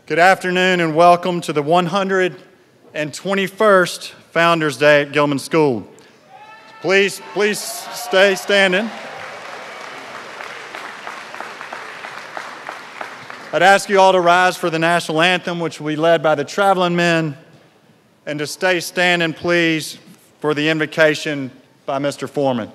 Good afternoon and welcome to the 121st Founders Day at Gilman School. Please stay standing. I'd ask you all to rise for the national anthem, which will be led by the traveling men, and to stay standing, please, for the invocation by Mr. Foreman.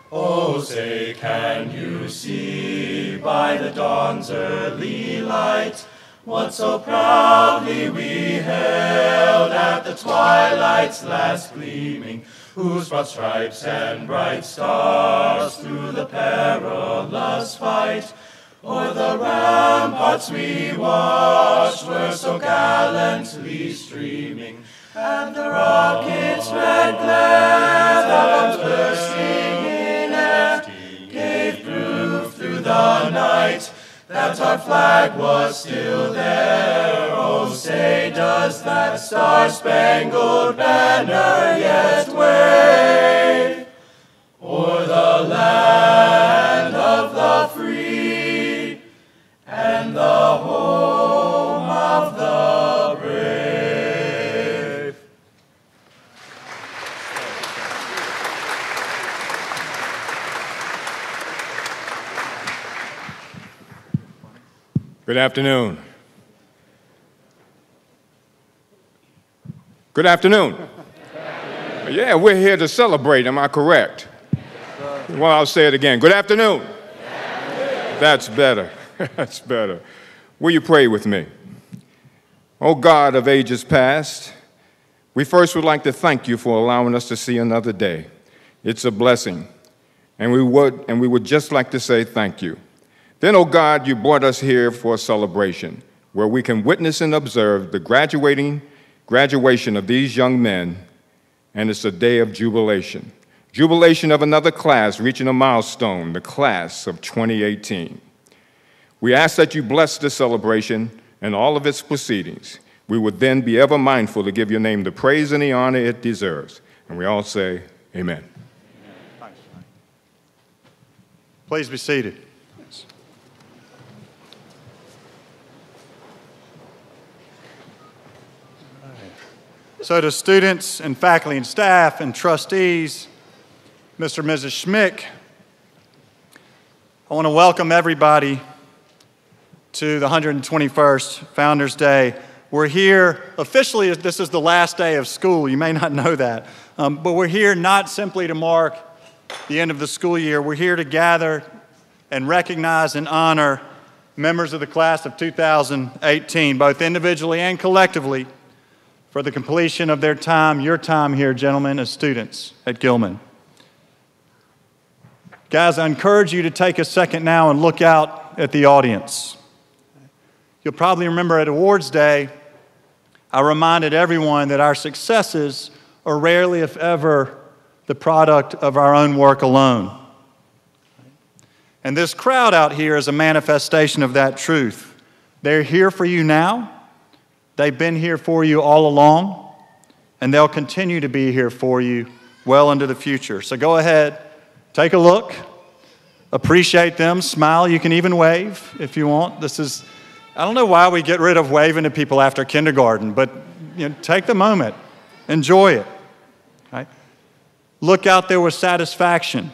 Oh, say, can you see by the dawn's early light what so proudly we hailed at the twilight's last gleaming, whose broad stripes and bright stars through the perilous fight o'er the ramparts we watched were so gallantly streaming, and the rocket's red glare, the bombs bursting in air, gave proof through the night that our flag was still there. Oh, say, does that star-spangled banner yet wave o'er the land of the free and the home of the brave? Good afternoon. Good afternoon. Yeah, we're here to celebrate, am I correct? Well, I'll say it again. Good afternoon. That's better. That's better. Will you pray with me? Oh God of ages past, we first would like to thank you for allowing us to see another day. It's a blessing, and we would just like to say thank you. Then, oh God, you brought us here for a celebration where we can witness and observe the graduation of these young men, and it's a day of jubilation. Jubilation of another class reaching a milestone, the class of 2018. We ask that you bless this celebration and all of its proceedings. We would then be ever mindful to give your name the praise and the honor it deserves. And we all say, amen. Please be seated. So to students and faculty and staff and trustees, Mr. and Mrs. Schmick, I want to welcome everybody to the 121st Founders Day. We're here officially, this is the last day of school. You may not know that, but we're here not simply to mark the end of the school year. We're here to gather and recognize and honor members of the class of 2018, both individually and collectively, for the completion of their time, your time here, gentlemen, as students at Gilman. Guys, I encourage you to take a second now and look out at the audience. You'll probably remember at Awards Day, I reminded everyone that our successes are rarely, if ever, the product of our own work alone. And this crowd out here is a manifestation of that truth. They're here for you now. They've been here for you all along, and they'll continue to be here for you well into the future. So go ahead, take a look, appreciate them, smile. You can even wave if you want. I don't know why we get rid of waving to people after kindergarten, but take the moment, enjoy it. Right? Look out there with satisfaction,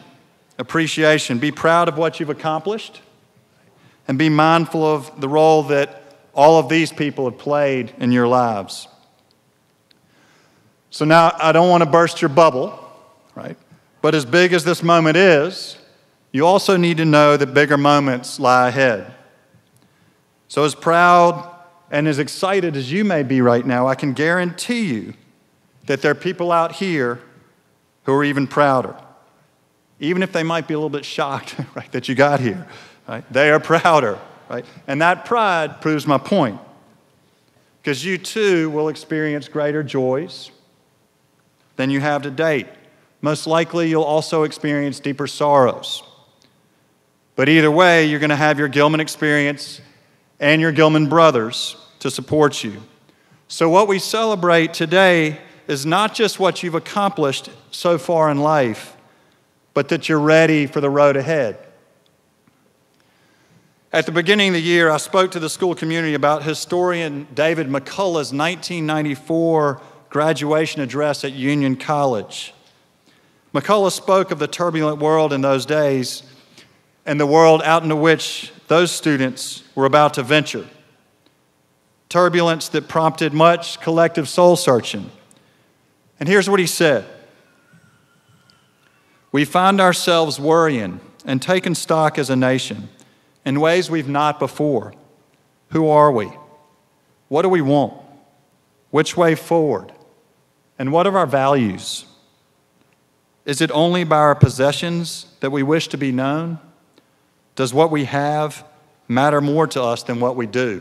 appreciation. Be proud of what you've accomplished, and be mindful of the role that all of these people have played in your lives. So now, I don't want to burst your bubble, right? But as big as this moment is, you also need to know that bigger moments lie ahead. So as proud and as excited as you may be right now, I can guarantee you that there are people out here who are even prouder. Even if they might be a little bit shocked, right, that you got here, right? They are prouder. Right? And that pride proves my point, because you too will experience greater joys than you have to date. Most likely you'll also experience deeper sorrows. But either way, you're going to have your Gilman experience and your Gilman brothers to support you. So what we celebrate today is not just what you've accomplished so far in life, but that you're ready for the road ahead. At the beginning of the year, I spoke to the school community about historian David McCullough's 1994 graduation address at Union College. McCullough spoke of the turbulent world in those days and the world out into which those students were about to venture. Turbulence that prompted much collective soul searching. And here's what he said. We find ourselves worrying and taking stock as a nation in ways we've not before. Who are we? What do we want? Which way forward? And what are our values? Is it only by our possessions that we wish to be known? Does what we have matter more to us than what we do?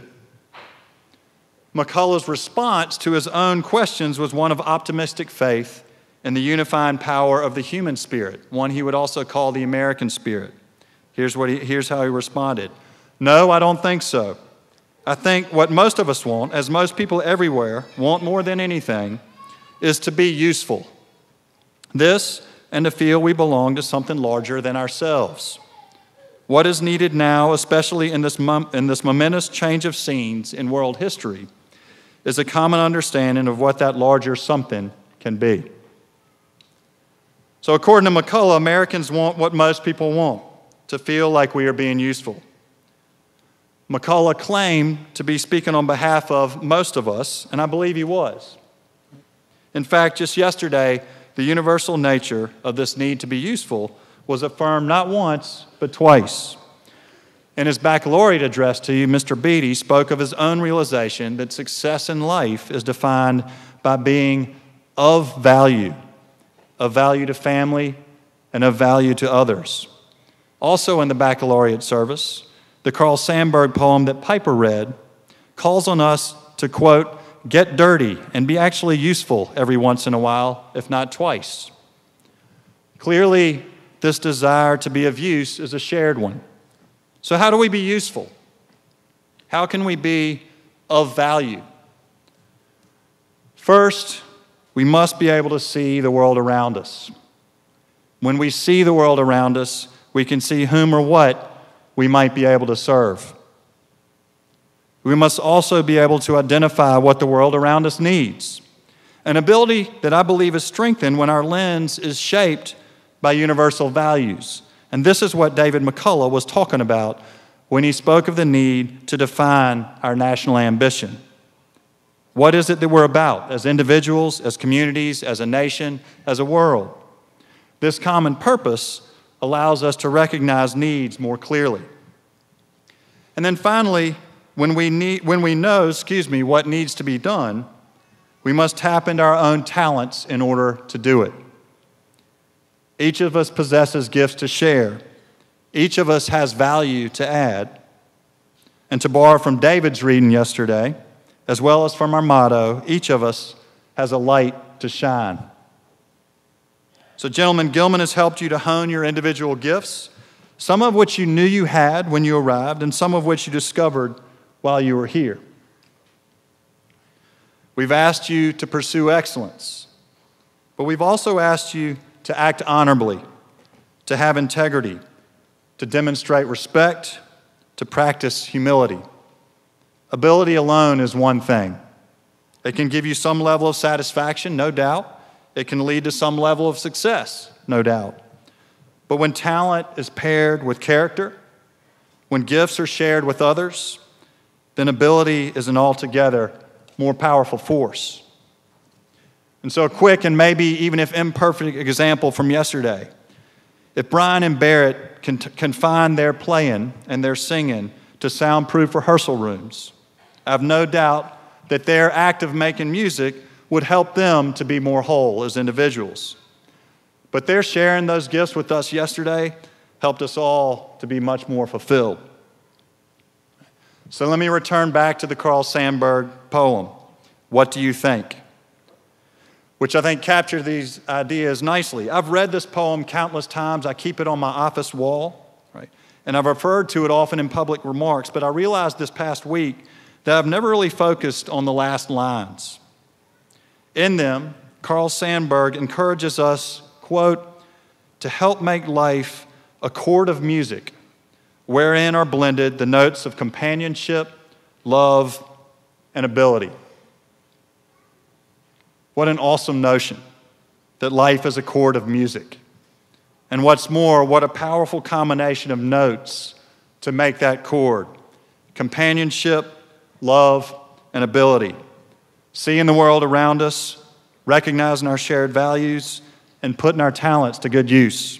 McCullough's response to his own questions was one of optimistic faith in the unifying power of the human spirit, one he would also call the American spirit. Here's how he responded. No, I don't think so. I think what most of us want, as most people everywhere want more than anything, is to be useful. This, and to feel we belong to something larger than ourselves. What is needed now, especially in this momentous change of scenes in world history, is a common understanding of what that larger something can be. So according to McCullough, Americans want what most people want, to feel like we are being useful. McCullough claimed to be speaking on behalf of most of us, and I believe he was. In fact, just yesterday, the universal nature of this need to be useful was affirmed not once, but twice. In his baccalaureate address to you, Mr. Beatty spoke of his own realization that success in life is defined by being of value to family and of value to others. Also in the baccalaureate service, the Carl Sandburg poem that Piper read calls on us to, quote, get dirty and be actually useful every once in a while, if not twice. Clearly, this desire to be of use is a shared one. So how do we be useful? How can we be of value? First, we must be able to see the world around us. When we see the world around us, we can see whom or what we might be able to serve. We must also be able to identify what the world around us needs, an ability that I believe is strengthened when our lens is shaped by universal values. And this is what David McCullough was talking about when he spoke of the need to define our national ambition. What is it that we're about as individuals, as communities, as a nation, as a world? This common purpose allows us to recognize needs more clearly. And then finally, when we know what needs to be done, we must tap into our own talents in order to do it. Each of us possesses gifts to share. Each of us has value to add. And to borrow from David's reading yesterday, as well as from our motto, each of us has a light to shine. So, gentlemen, Gilman has helped you to hone your individual gifts, some of which you knew you had when you arrived, and some of which you discovered while you were here. We've asked you to pursue excellence, but we've also asked you to act honorably, to have integrity, to demonstrate respect, to practice humility. Ability alone is one thing. It can give you some level of satisfaction, no doubt. It can lead to some level of success, no doubt. But when talent is paired with character, when gifts are shared with others, then ability is an altogether more powerful force. And so a quick and maybe even if imperfect example from yesterday. If Brian and Barrett can confine their playing and their singing to soundproof rehearsal rooms, I have no doubt that their act of making music would help them to be more whole as individuals. But their sharing those gifts with us yesterday helped us all to be much more fulfilled. So let me return back to the Carl Sandburg poem, What Do You Think?, which I think captured these ideas nicely. I've read this poem countless times. I keep it on my office wall, right? And I've referred to it often in public remarks, but I realized this past week that I've never really focused on the last lines. In them, Carl Sandburg encourages us, quote, to help make life a chord of music wherein are blended the notes of companionship, love, and ability. What an awesome notion that life is a chord of music. And what's more, what a powerful combination of notes to make that chord. Companionship, love, and ability. Seeing the world around us, recognizing our shared values, and putting our talents to good use.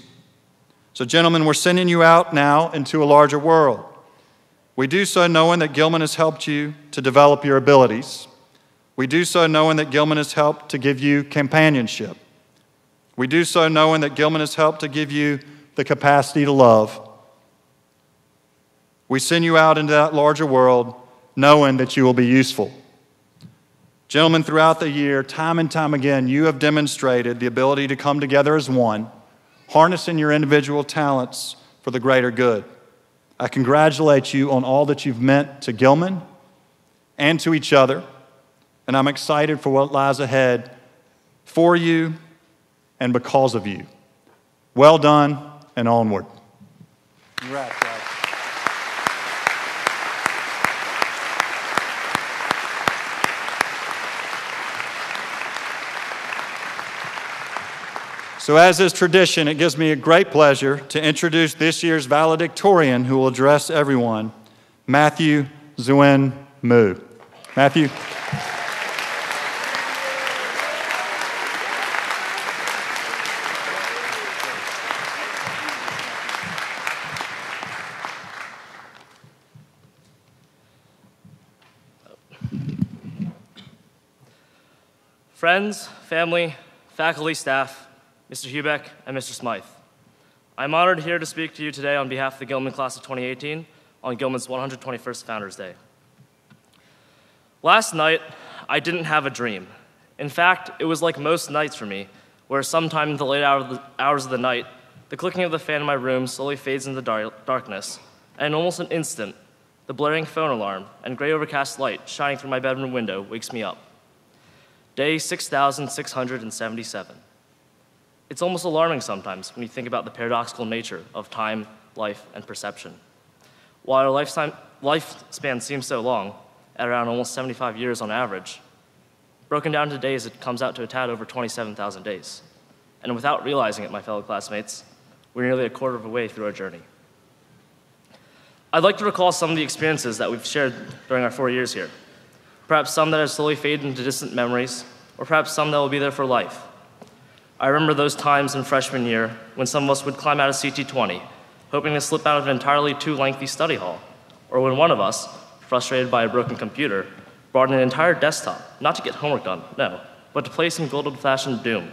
So, gentlemen, we're sending you out now into a larger world. We do so knowing that Gilman has helped you to develop your abilities. We do so knowing that Gilman has helped to give you companionship. We do so knowing that Gilman has helped to give you the capacity to love. We send you out into that larger world knowing that you will be useful. Gentlemen, throughout the year, time and time again, you have demonstrated the ability to come together as one, harnessing your individual talents for the greater good. I congratulate you on all that you've meant to Gilman and to each other, and I'm excited for what lies ahead for you and because of you. Well done and onward. Congrats, guys. So as is tradition, it gives me a great pleasure to introduce this year's valedictorian who will address everyone, Matthew Zuen Mu. Matthew. Friends, family, faculty, staff, Mr. Hubeck, and Mr. Smythe, I'm honored here to speak to you today on behalf of the Gilman class of 2018 on Gilman's 121st Founders Day. Last night, I didn't have a dream. In fact, it was like most nights for me, where sometime in the late hours of the night, the clicking of the fan in my room slowly fades into the darkness, and in almost an instant, the blaring phone alarm and gray overcast light shining through my bedroom window wakes me up. Day 6,677. It's almost alarming sometimes when you think about the paradoxical nature of time, life, and perception. While our lifespan seems so long, at around almost 75 years on average, broken down to days, it comes out to a tad over 27,000 days. And without realizing it, my fellow classmates, we're nearly a quarter of a way through our journey. I'd like to recall some of the experiences that we've shared during our 4 years here. Perhaps some that have slowly faded into distant memories, or perhaps some that will be there for life. I remember those times in freshman year when some of us would climb out of CT20, hoping to slip out of an entirely too lengthy study hall, or when one of us, frustrated by a broken computer, brought an entire desktop, not to get homework done, no, but to play some good old-fashioned Doom.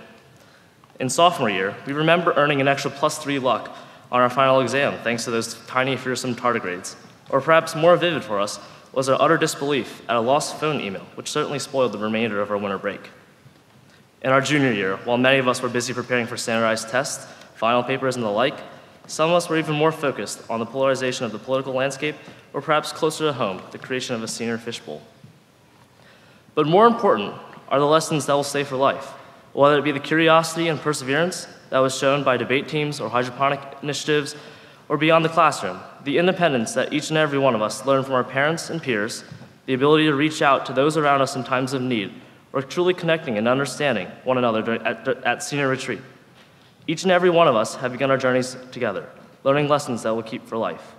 In sophomore year, we remember earning an extra +3 luck on our final exam thanks to those tiny, fearsome tardigrades. Or perhaps more vivid for us was our utter disbelief at a lost phone email, which certainly spoiled the remainder of our winter break. In our junior year, while many of us were busy preparing for standardized tests, final papers, and the like, some of us were even more focused on the polarization of the political landscape, or perhaps closer to home, the creation of a senior fishbowl. But more important are the lessons that will stay for life, whether it be the curiosity and perseverance that was shown by debate teams or hydroponic initiatives, or beyond the classroom, the independence that each and every one of us learned from our parents and peers, the ability to reach out to those around us in times of need, or truly connecting and understanding one another at senior retreat. Each and every one of us have begun our journeys together, learning lessons that will keep for life.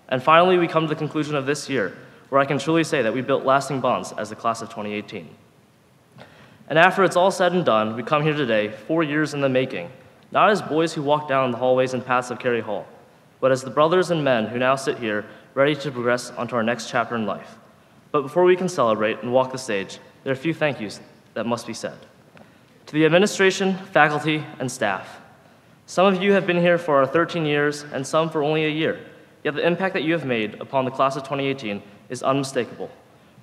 And finally, we come to the conclusion of this year, where I can truly say that we built lasting bonds as the class of 2018. And after it's all said and done, we come here today, 4 years in the making, not as boys who walk down the hallways and paths of Cary Hall, but as the brothers and men who now sit here, ready to progress onto our next chapter in life. But before we can celebrate and walk the stage, there are a few thank yous that must be said. To the administration, faculty, and staff. Some of you have been here for our 13 years, and some for only a year, yet the impact that you have made upon the class of 2018 is unmistakable.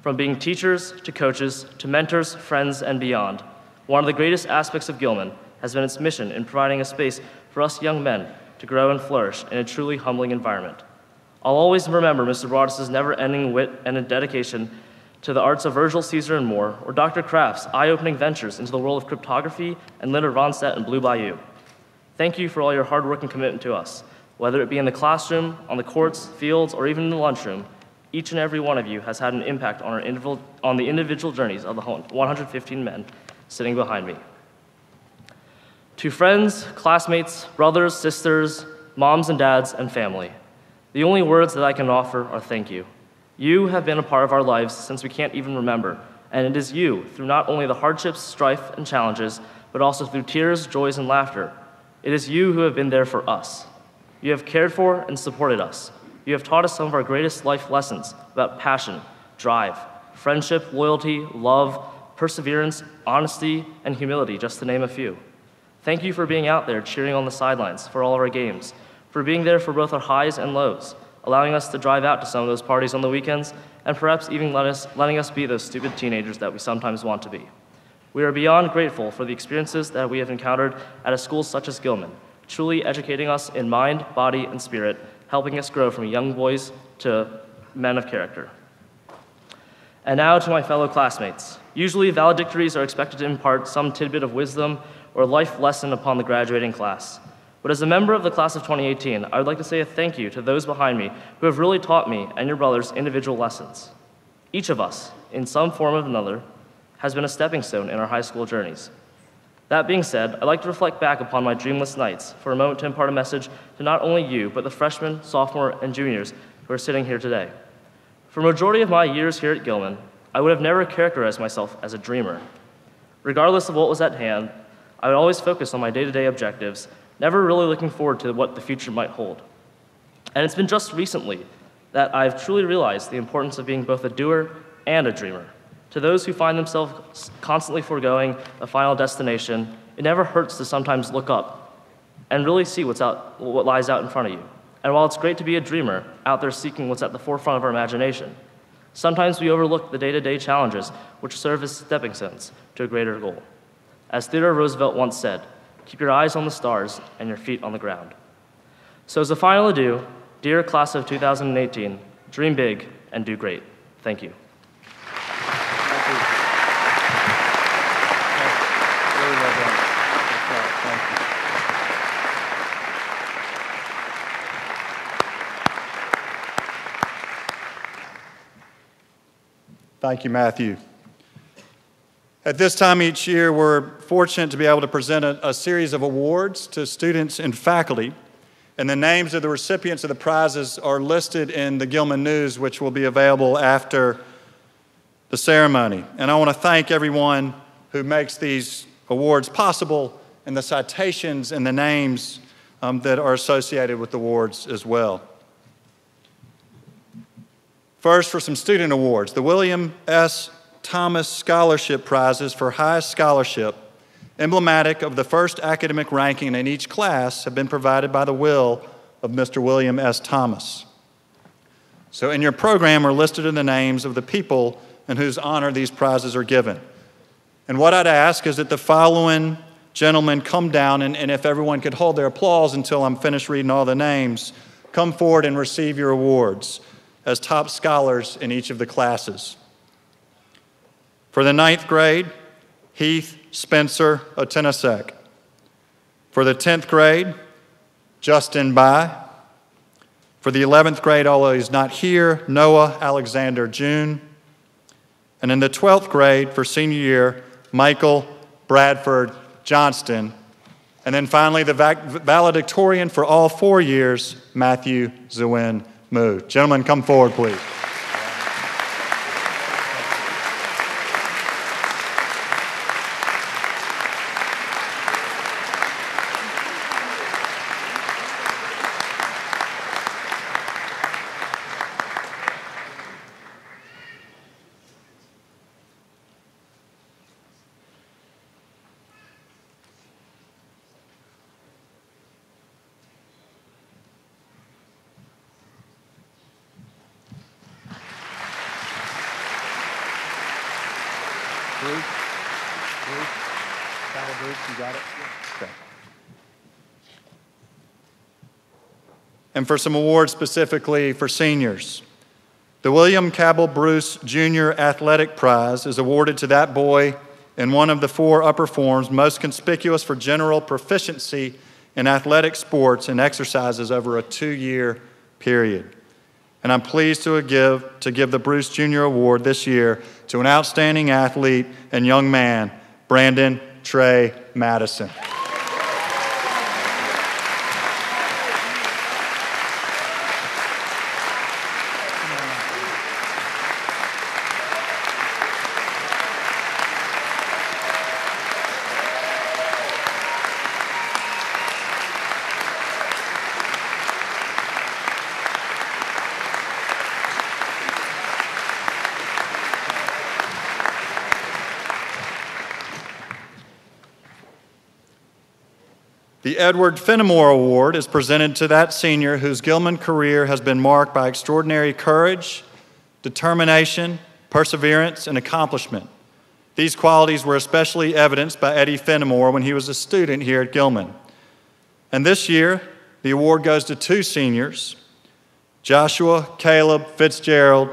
From being teachers, to coaches, to mentors, friends, and beyond, one of the greatest aspects of Gilman has been its mission in providing a space for us young men to grow and flourish in a truly humbling environment. I'll always remember Mr. Broadus' never-ending wit and dedication to the arts of Virgil, Caesar, and more, or Dr. Kraft's eye-opening ventures into the world of cryptography and Leonard Ronstadt and Blue Bayou. Thank you for all your hard work and commitment to us. Whether it be in the classroom, on the courts, fields, or even in the lunchroom, each and every one of you has had an impact on the individual journeys of the 115 men sitting behind me. To friends, classmates, brothers, sisters, moms and dads, and family, the only words that I can offer are thank you. You have been a part of our lives since we can't even remember, and it is you, through not only the hardships, strife, and challenges, but also through tears, joys, and laughter. It is you who have been there for us. You have cared for and supported us. You have taught us some of our greatest life lessons about passion, drive, friendship, loyalty, love, perseverance, honesty, and humility, just to name a few. Thank you for being out there cheering on the sidelines for all of our games, for being there for both our highs and lows, allowing us to drive out to some of those parties on the weekends, and perhaps even letting us be those stupid teenagers that we sometimes want to be. We are beyond grateful for the experiences that we have encountered at a school such as Gilman, truly educating us in mind, body, and spirit, helping us grow from young boys to men of character. And now to my fellow classmates. Usually, valedictories are expected to impart some tidbit of wisdom or life lesson upon the graduating class. But as a member of the class of 2018, I would like to say a thank you to those behind me who have really taught me and your brothers individual lessons. Each of us, in some form or another, has been a stepping stone in our high school journeys. That being said, I'd like to reflect back upon my dreamless nights for a moment to impart a message to not only you, but the freshmen, sophomore, and juniors who are sitting here today. For a majority of my years here at Gilman, I would have never characterized myself as a dreamer. Regardless of what was at hand, I would always focus on my day-to-day objectives, never really looking forward to what the future might hold. And it's been just recently that I've truly realized the importance of being both a doer and a dreamer. To those who find themselves constantly foregoing a final destination, it never hurts to sometimes look up and really see what lies out in front of you. And while it's great to be a dreamer, out there seeking what's at the forefront of our imagination, sometimes we overlook the day-to-day challenges which serve as stepping stones to a greater goal. As Theodore Roosevelt once said, keep your eyes on the stars and your feet on the ground. So as a final adieu, dear class of 2018, dream big and do great. Thank you. Thank you, Matthew. At this time each year, we're fortunate to be able to present a series of awards to students and faculty, and the names of the recipients of the prizes are listed in the Gilman News, which will be available after the ceremony. And I want to thank everyone who makes these awards possible, and the citations and the names that are associated with the awards as well. First, for some student awards, the William S. Thomas Scholarship Prizes for Highest Scholarship, emblematic of the first academic ranking in each class, have been provided by the will of Mr. William S. Thomas. So in your program are listed the names of the people in whose honor these prizes are given. And what I'd ask is that the following gentlemen come down, and if everyone could hold their applause until I'm finished reading all the names, come forward and receive your awards as top scholars in each of the classes. For the 9th grade, Heath Spencer Otenesek. For the 10th grade, Justin Bai. For the 11th grade, although he's not here, Noah Alexander June. And in the 12th grade, for senior year, Michael Bradford Johnston. And then finally, the valedictorian for all 4 years, Matthew Zawin Moo. Gentlemen, come forward, please. You got it? Okay. And for some awards specifically for seniors, The William Cabell Bruce Jr. Athletic Prize is awarded to that boy in one of the 4 upper forms most conspicuous for general proficiency in athletic sports and exercises over a 2-year period. And I'm pleased to give the Bruce Jr. Award this year to an outstanding athlete and young man, Brandon Trey Madison. The Edward Fenimore Award is presented to that senior whose Gilman career has been marked by extraordinary courage, determination, perseverance, and accomplishment. These qualities were especially evidenced by Eddie Fenimore when he was a student here at Gilman. And this year, the award goes to 2 seniors, Joshua Caleb Fitzgerald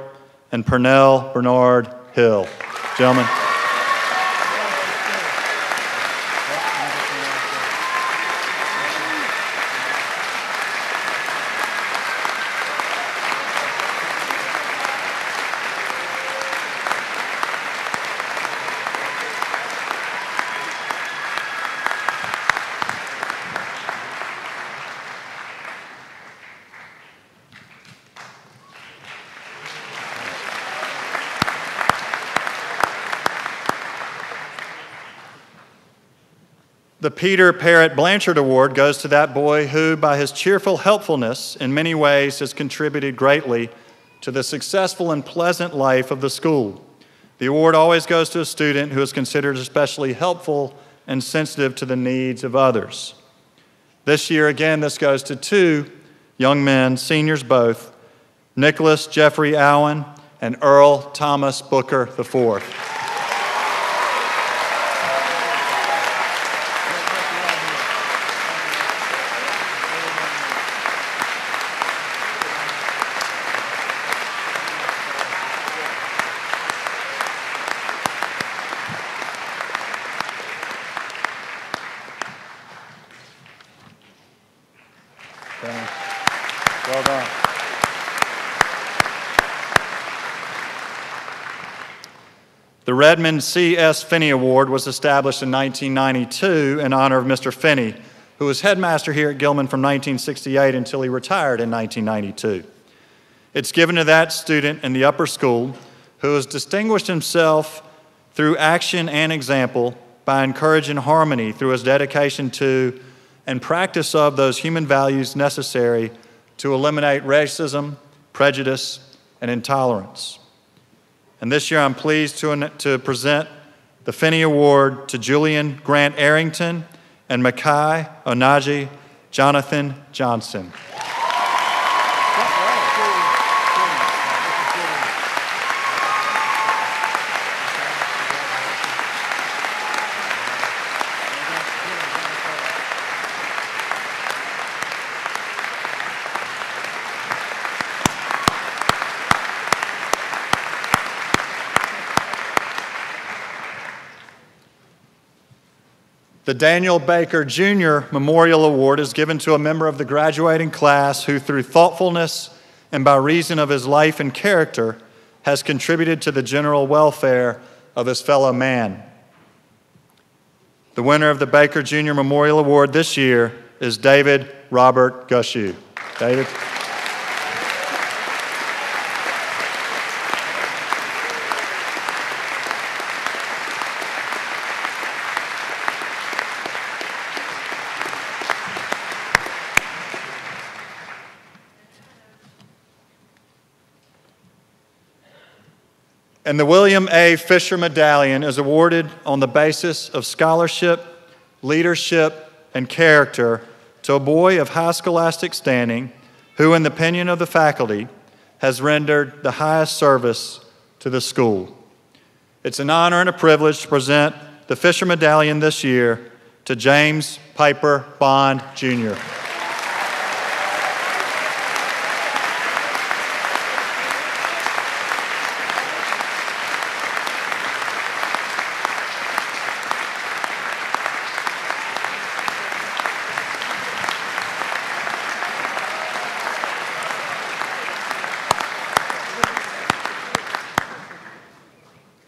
and Pernell Bernard Hill. Gentlemen. The Peter Parrot Blanchard Award goes to that boy who, by his cheerful helpfulness, in many ways has contributed greatly to the successful and pleasant life of the school. The award always goes to a student who is considered especially helpful and sensitive to the needs of others. This year, again, this goes to 2 young men, seniors both, Nicholas Jeffrey Allen and Earl Thomas Booker IV. Well done. The Redmond C.S. Fini Award was established in 1992 in honor of Mr. Fini, who was headmaster here at Gilman from 1968 until he retired in 1992. It's given to that student in the upper school who has distinguished himself through action and example by encouraging harmony through his dedication to and practice of those human values necessary to eliminate racism, prejudice, and intolerance. And this year I'm pleased to present the Fini Award to Julian Grant Arrington and Makai Onaji Jonathan Johnson. The Daniel Baker Jr. Memorial Award is given to a member of the graduating class who, through thoughtfulness and by reason of his life and character, has contributed to the general welfare of his fellow man. The winner of the Baker Jr. Memorial Award this year is David Robert Gushu. David. And the William A. Fisher Medallion is awarded on the basis of scholarship, leadership, and character to a boy of high scholastic standing who, in the opinion of the faculty, has rendered the highest service to the school. It's an honor and a privilege to present the Fisher Medallion this year to James Piper Bond, Jr.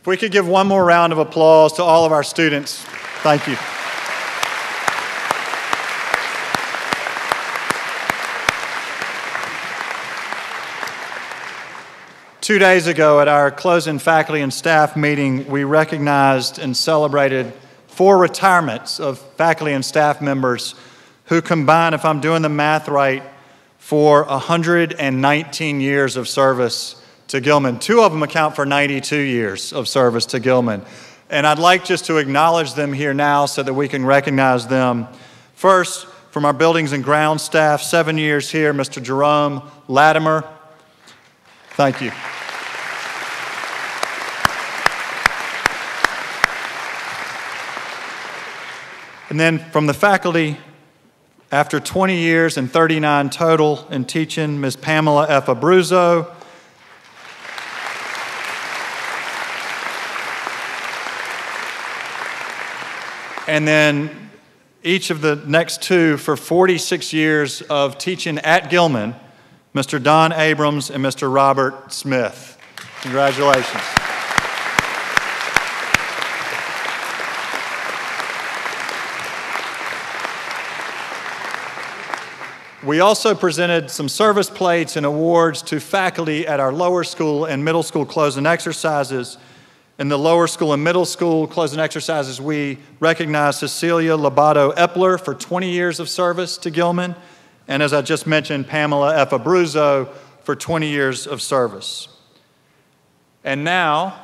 If we could give one more round of applause to all of our students, thank you. Two days ago at our closing faculty and staff meeting, we recognized and celebrated 4 retirements of faculty and staff members who combine, if I'm doing the math right, for 119 years of service to Gilman. 2 of them account for 92 years of service to Gilman. And I'd like just to acknowledge them here now so that we can recognize them. First, from our buildings and grounds staff, 7 years here, Mr. Jerome Latimer. Thank you. And then from the faculty, after 20 years and 39 total in teaching, Ms. Pamela F. Abruzzo. And then each of the next 2 for 46 years of teaching at Gilman, Mr. Don Abrams and Mr. Robert Smith. Congratulations. We also presented some service plates and awards to faculty at our lower school and middle school closing exercises. In the lower school and middle school closing exercises, we recognized Cecilia Lobato Epler for 20 years of service to Gilman, and as I just mentioned, Pamela F. Abruzzo for 20 years of service. And now,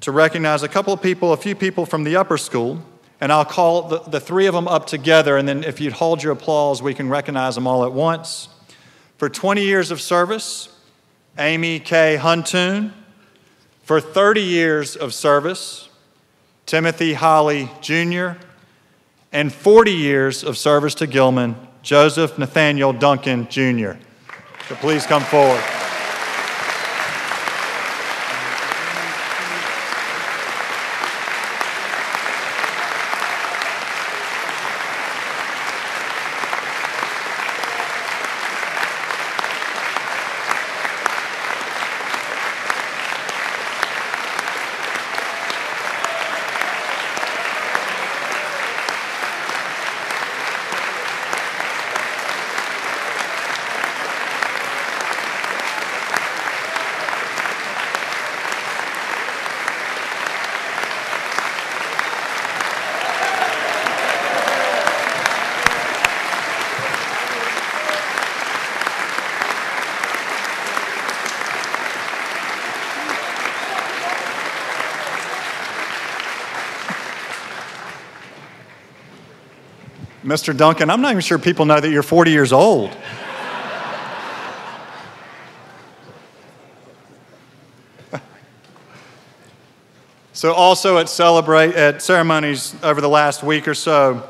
to recognize a few people from the upper school, and I'll call the 3 of them up together, and then if you'd hold your applause, we can recognize them all at once. For 20 years of service, Amy K. Huntoon. For 30 years of service, Timothy Holly Jr. And 40 years of service to Gilman, Joseph Nathaniel Duncan Jr. So please come forward. Mr. Duncan, I'm not even sure people know that you're 40 years old. So also at ceremonies over the last week or so,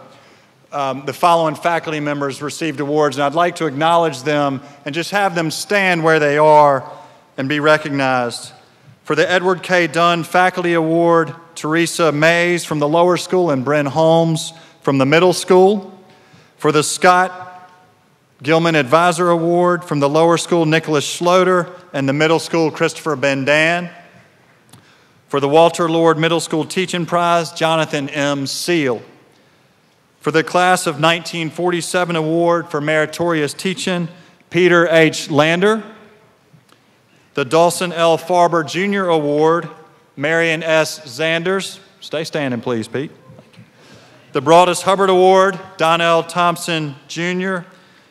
the following faculty members received awards, and I'd like to acknowledge them and just have them stand where they are and be recognized. For the Edward K. Dunn Faculty Award, Teresa Mays from the lower school and Bryn Holmes from the middle school. For the Scott Gilman Advisor Award from the lower school, Nicholas Schloter, and the middle school, Christopher Bendan. For the Walter Lord Middle School Teaching Prize, Jonathan M. Seal. For the Class of 1947 Award for Meritorious Teaching, Peter H. Lander. The Dawson L. Farber Jr. Award, Marion S. Zanders. Stay standing, please, Pete. The Broadus Hubbard Award, Donnell Thompson Jr.,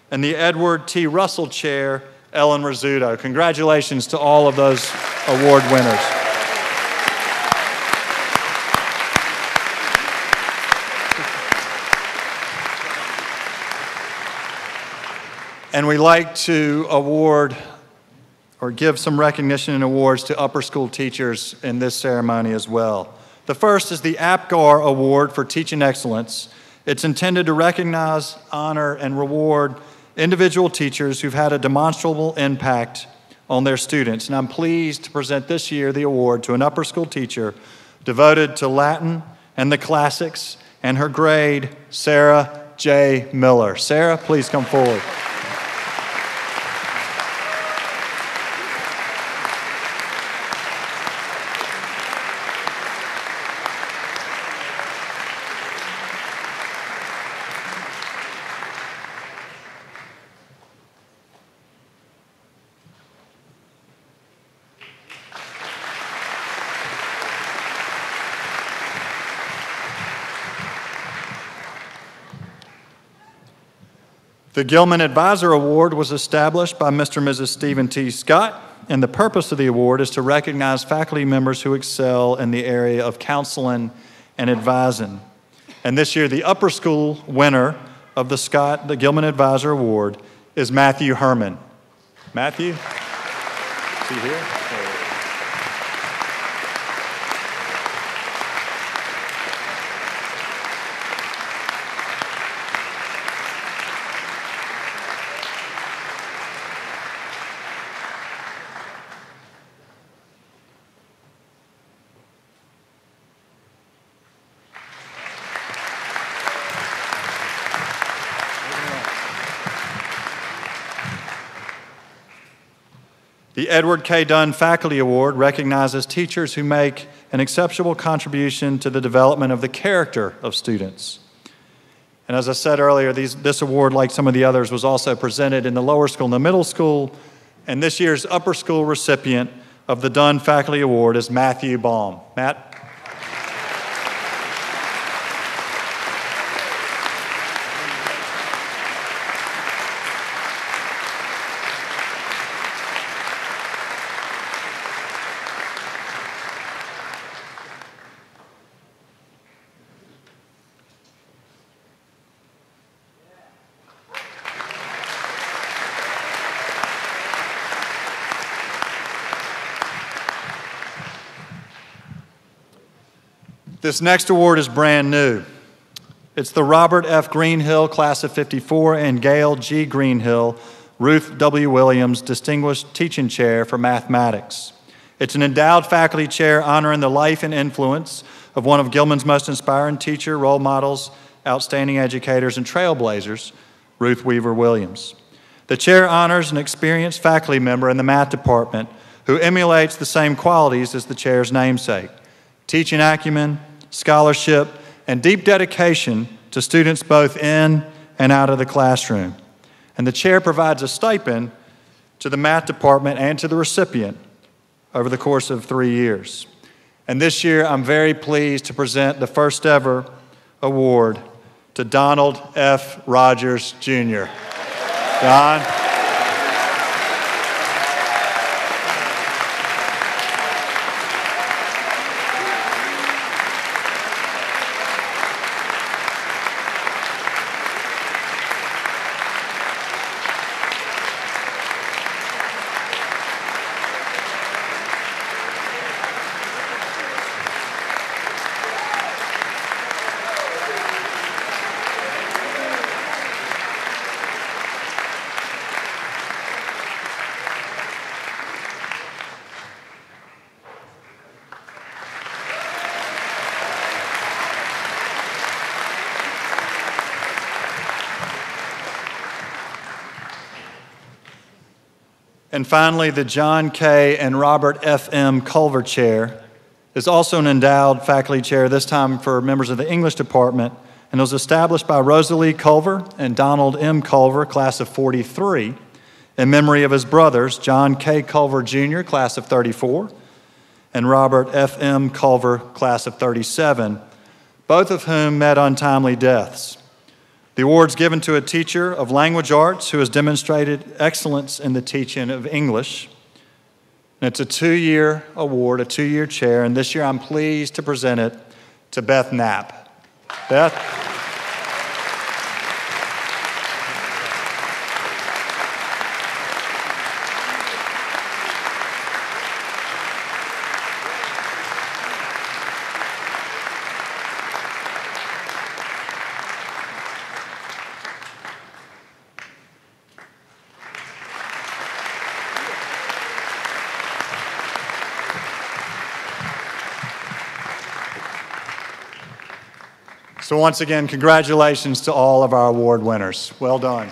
and the Edward T. Russell Chair, Ellen Rizzuto. Congratulations to all of those award winners. And we like to award or give some recognition and awards to upper school teachers in this ceremony as well. The first is the Apgar Award for Teaching Excellence. It's intended to recognize, honor, and reward individual teachers who've had a demonstrable impact on their students. And I'm pleased to present this year the award to an upper school teacher devoted to Latin and the classics and her grade, Sarah J. Miller. Sarah, please come forward. The Gilman Advisor Award was established by Mr. and Mrs. Stephen T. Scott, and the purpose of the award is to recognize faculty members who excel in the area of counseling and advising. And this year, the upper school winner of the Gilman Advisor Award is Matthew Herman. Matthew? Is he here? The Edward K. Dunn Faculty Award recognizes teachers who make an exceptional contribution to the development of the character of students. And as I said earlier, this award, like some of the others, was also presented in the lower school and the middle school. And this year's upper school recipient of the Dunn Faculty Award is Matthew Baum. Matt? This next award is brand new. It's the Robert F. Greenhill Class of '54 and Gail G. Greenhill, Ruth W. Williams Distinguished Teaching Chair for Mathematics. It's an endowed faculty chair honoring the life and influence of one of Gilman's most inspiring teacher, role models, outstanding educators, and trailblazers, Ruth Weaver Williams. The chair honors an experienced faculty member in the math department who emulates the same qualities as the chair's namesake: teaching acumen, scholarship, and deep dedication to students both in and out of the classroom. And the chair provides a stipend to the math department and to the recipient over the course of 3 years. And this year, I'm very pleased to present the first ever award to Donald F. Rogers, Jr. Don. And finally, the John K. and Robert F. M. Culver Chair is also an endowed faculty chair, this time for members of the English department, and it was established by Rosalie Culver and Donald M. Culver, class of '43, in memory of his brothers, John K. Culver Jr., class of '34, and Robert F. M. Culver, class of '37, both of whom met untimely deaths. The award is given to a teacher of language arts who has demonstrated excellence in the teaching of English. And it's a 2-year award, a 2-year chair, and this year I'm pleased to present it to Beth Knapp. Beth? So once again, congratulations to all of our award winners. Well done.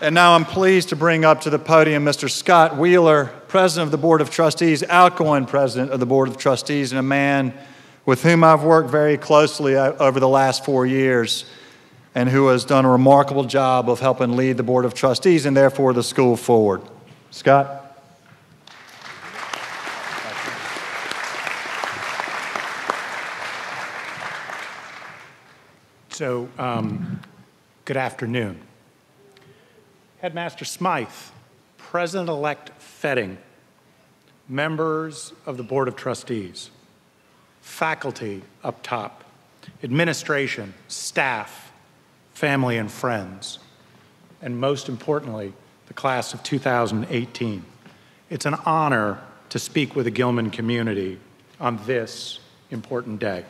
And now I'm pleased to bring up to the podium Mr. Scott Wheeler, President of the Board of Trustees, outgoing President of the Board of Trustees, and a man with whom I've worked very closely over the last 4 years and who has done a remarkable job of helping lead the Board of Trustees and therefore the school forward. Scott? So, good afternoon. Headmaster Smythe, President-elect Fetting, members of the Board of Trustees, faculty up top, administration, staff, family and friends, and most importantly, the class of 2018. It's an honor to speak with the Gilman community on this important day.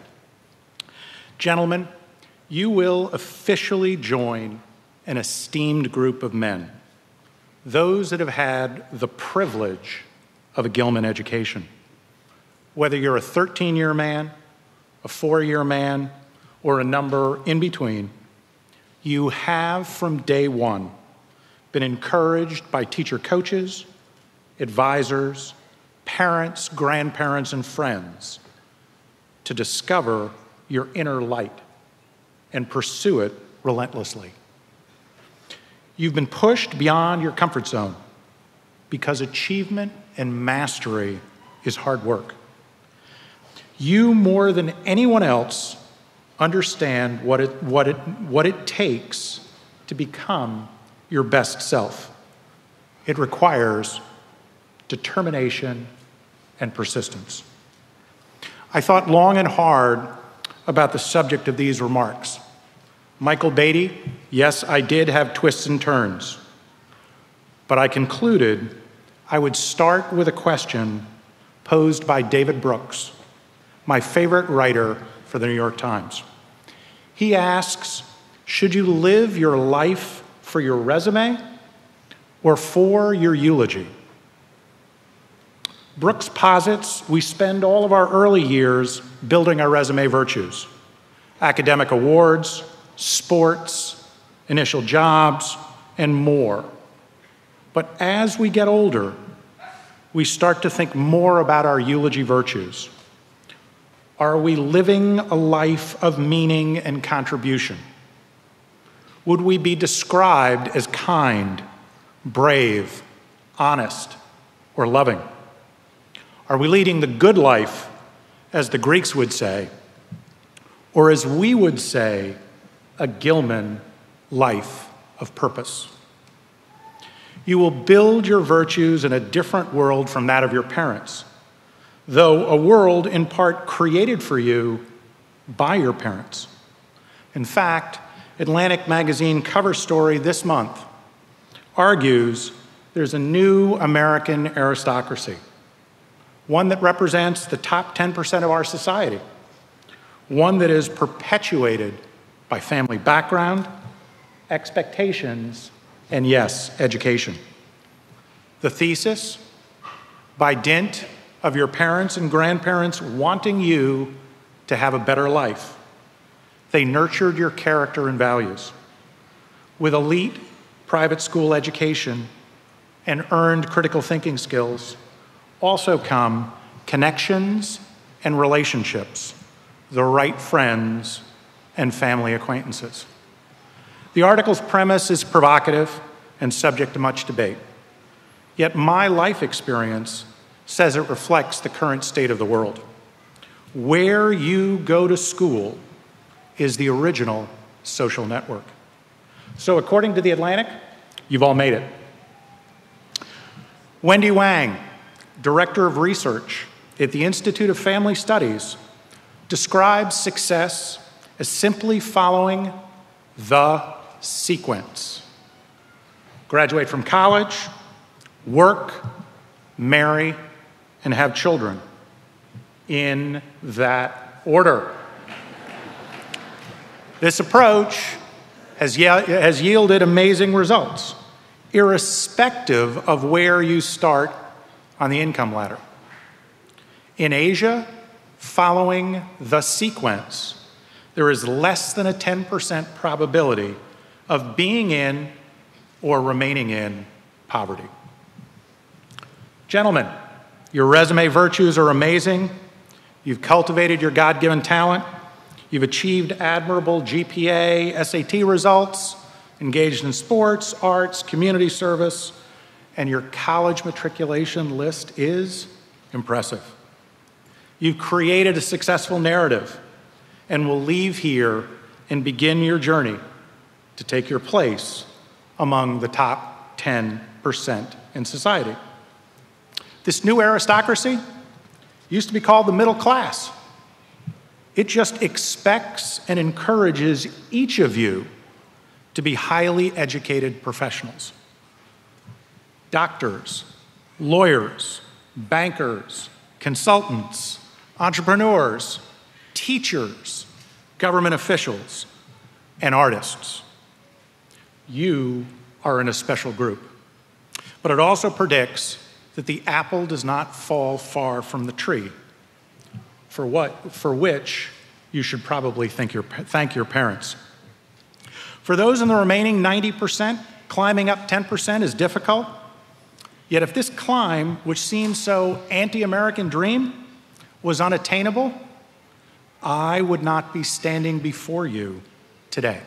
Gentlemen, you will officially join an esteemed group of men, those that have had the privilege of a Gilman education. Whether you're a 13-year man, a 4-year man, or a number in between, you have from day one been encouraged by teacher coaches, advisors, parents, grandparents, and friends to discover your inner light and pursue it relentlessly. You've been pushed beyond your comfort zone because achievement and mastery is hard work. You, more than anyone else, understand what it takes to become your best self. It requires determination and persistence. I thought long and hard about the subject of these remarks. Michael Beatty, yes, I did have twists and turns, but I concluded I would start with a question posed by David Brooks, my favorite writer for the New York Times. He asks, should you live your life for your resume or for your eulogy? Brooks posits we spend all of our early years building our resume virtues, academic awards, sports, initial jobs, and more. But as we get older, we start to think more about our eulogy virtues. Are we living a life of meaning and contribution? Would we be described as kind, brave, honest, or loving? Are we leading the good life, as the Greeks would say, or as we would say, a Gilman life of purpose? You will build your virtues in a different world from that of your parents, though a world in part created for you by your parents. In fact, Atlantic Magazine cover story this month argues there's a new American aristocracy, one that represents the top 10% of our society, one that is perpetuated by family background, expectations, and yes, education. The thesis, by dint of your parents and grandparents wanting you to have a better life, they nurtured your character and values. With elite private school education and earned critical thinking skills, also come connections and relationships, the right friends and family acquaintances. The article's premise is provocative and subject to much debate. Yet my life experience says it reflects the current state of the world. Where you go to school is the original social network. So according to The Atlantic, you've all made it. Wendy Wang, Director of Research at the Institute of Family Studies, describes success as simply following the sequence. Graduate from college, work, marry, and have children in that order. This approach has yielded amazing results, irrespective of where you start on the income ladder. In Asia, following the sequence, there is less than a 10% probability of being in or remaining in poverty. Gentlemen, your resume virtues are amazing. You've cultivated your God-given talent. You've achieved admirable GPA, SAT results, engaged in sports, arts, community service, and your college matriculation list is impressive. You've created a successful narrative and will leave here and begin your journey to take your place among the top 10% in society. This new aristocracy used to be called the middle class. It just expects and encourages each of you to be highly educated professionals. Doctors, lawyers, bankers, consultants, entrepreneurs, teachers, government officials, and artists. You are in a special group. But it also predicts that the apple does not fall far from the tree, for which you should probably thank your parents. For those in the remaining 90%, climbing up 10% is difficult. Yet if this climb, which seems so anti-American dream, was unattainable, I would not be standing before you today.